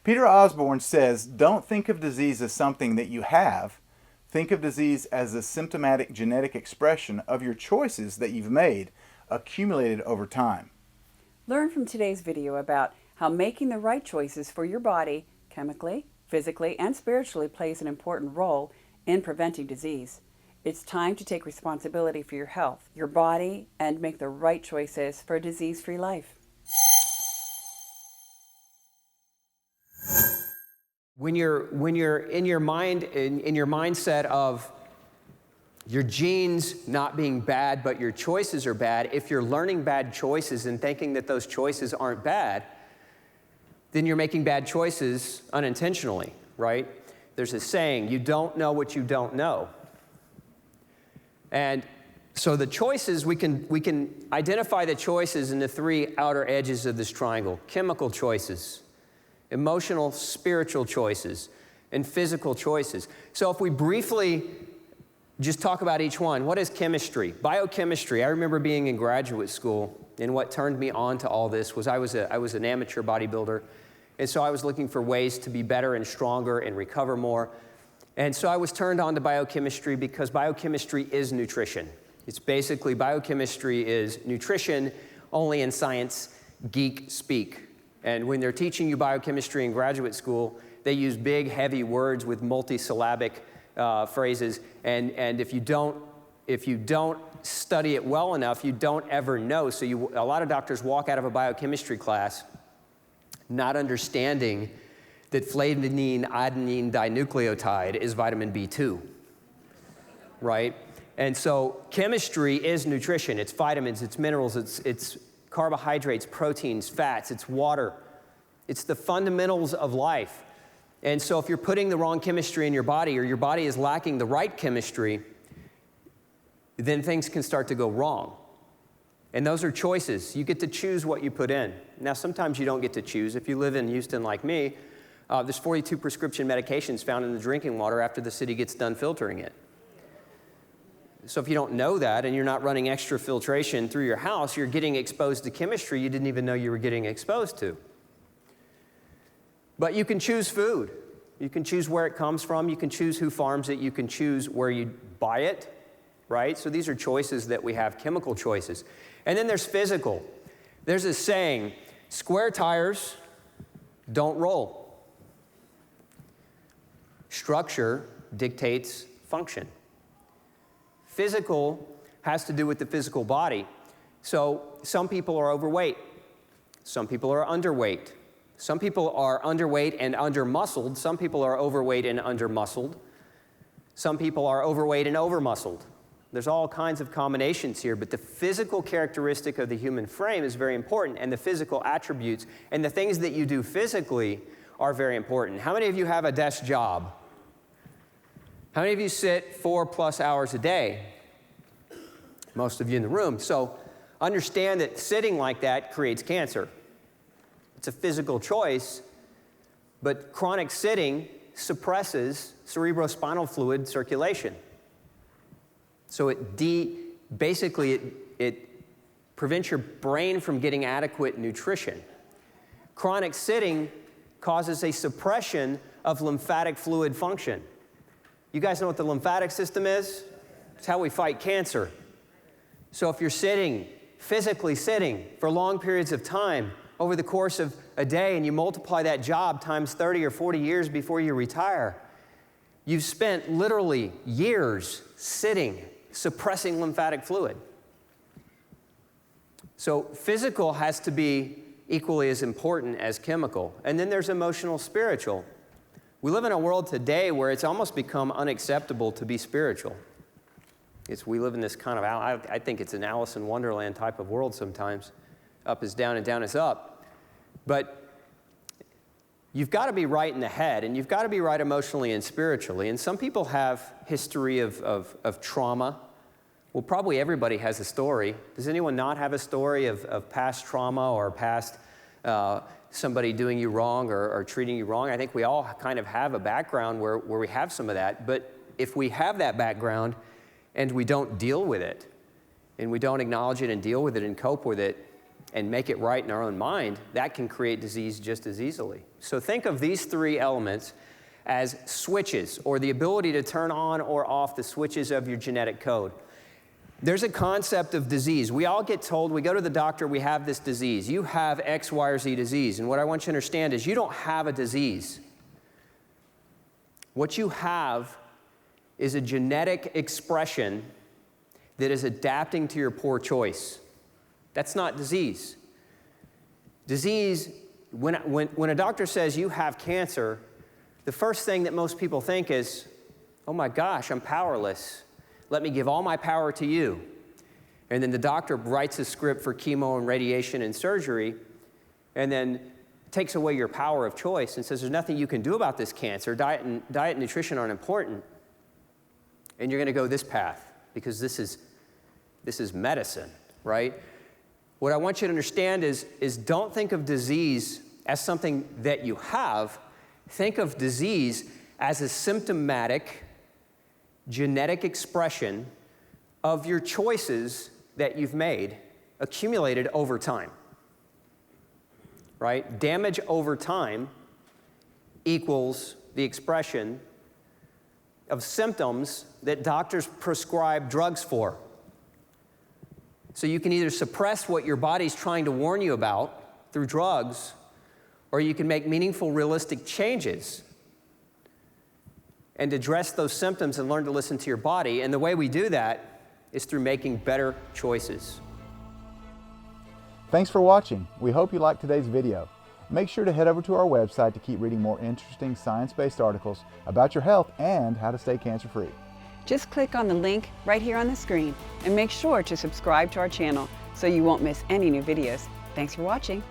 Peter Osborne says, don't think of disease as something that you have. Think of disease as a symptomatic genetic expression of your choices that you've made, accumulated over time. Learn from today's video about how making the right choices for your body, chemically, physically, and spiritually plays an important role in preventing disease. It's time to take responsibility for your health, your body, and make the right choices for a disease-free life. When you're in your mind, in your mindset of your genes not being bad, but your choices are bad, if you're learning bad choices and thinking that those choices aren't bad, then you're making bad choices unintentionally, right? There's a saying, you don't know what you don't know. And so the choices, we can identify the choices in the three outer edges of this triangle: chemical choices, emotional, spiritual choices, and physical choices. So if we briefly just talk about each one, what is chemistry? Biochemistry. I remember being in graduate school, and what turned me on to all this was I was an amateur bodybuilder, and so I was looking for ways to be better and stronger and recover more. And so I was turned on to biochemistry because biochemistry is nutrition. It's basically, biochemistry is nutrition, only in science geek speak. And when they're teaching you biochemistry in graduate school, they use big, heavy words with multisyllabic phrases. And if you don't study it well enough, you don't ever know. So a lot of doctors walk out of a biochemistry class not understanding that flavin adenine dinucleotide is vitamin B2, right? And so chemistry is nutrition. It's vitamins, it's minerals, it's carbohydrates, proteins, fats, it's water. It's the fundamentals of life. And so if you're putting the wrong chemistry in your body, or your body is lacking the right chemistry, then things can start to go wrong. And those are choices. You get to choose what you put in. Now, sometimes you don't get to choose. If you live in Houston like me, there's 42 prescription medications found in the drinking water after the city gets done filtering it. So if you don't know that and you're not running extra filtration through your house, you're getting exposed to chemistry you didn't even know you were getting exposed to. But you can choose food. You can choose where it comes from. You can choose who farms it. You can choose where you buy it, right? So these are choices that we have, chemical choices. And then there's physical. There's a saying, square tires don't roll. Structure dictates function. Physical has to do with the physical body. So some people are overweight. Some people are underweight. Some people are underweight and under-muscled. Some people are overweight and under-muscled. Some people are overweight and over-muscled. There's all kinds of combinations here, but the physical characteristic of the human frame is very important, and the physical attributes and the things that you do physically are very important. How many of you have a desk job? How many of you sit 4+ hours a day? Most of you in the room. So understand that sitting like that creates cancer. It's a physical choice, but chronic sitting suppresses cerebrospinal fluid circulation. So it prevents your brain from getting adequate nutrition. Chronic sitting causes a suppression of lymphatic fluid function. You guys know what the lymphatic system is? It's how we fight cancer. So if you're sitting, physically sitting for long periods of time over the course of a day, and you multiply that job times 30 or 40 years before you retire, you've spent literally years sitting, suppressing lymphatic fluid. So physical has to be equally as important as chemical. And then there's emotional, spiritual. We live in a world today where it's almost become unacceptable to be spiritual. We live in this kind of, I think it's an Alice in Wonderland type of world sometimes. Up is down and down is up. But you've got to be right in the head, and you've got to be right emotionally and spiritually. And some people have history of trauma. Well, probably everybody has a story. Does anyone not have a story of past trauma or past somebody doing you wrong or treating you wrong? I think we all kind of have a background where we have some of that. But if we have that background and we don't deal with it, and we don't acknowledge it and deal with it and cope with it, and make it right in our own mind, that can create disease just as easily. So think of these three elements as switches, or the ability to turn on or off the switches of your genetic code. There's a concept of disease. We all get told, we go to the doctor, we have this disease. You have X, Y, or Z disease. And what I want you to understand is you don't have a disease. What you have is a genetic expression that is adapting to your poor choice. That's not disease. Disease, when a doctor says you have cancer, the first thing that most people think is, oh my gosh, I'm powerless. Let me give all my power to you. And then the doctor writes a script for chemo and radiation and surgery, and then takes away your power of choice and says there's nothing you can do about this cancer. Diet and nutrition aren't important. And you're going to go this path because this is medicine, right? What I want you to understand is don't think of disease as something that you have. Think of disease as a symptomatic genetic expression of your choices that you've made, accumulated over time, right? Damage over time equals the expression of symptoms that doctors prescribe drugs for. So you can either suppress what your body's trying to warn you about through drugs, or you can make meaningful, realistic changes and address those symptoms and learn to listen to your body. And the way we do that is through making better choices. Thanks for watching. We hope you liked today's video. Make sure to head over to our website to keep reading more interesting science-based articles about your health and how to stay cancer-free. Just click on the link right here on the screen and make sure to subscribe to our channel so you won't miss any new videos. Thanks for watching.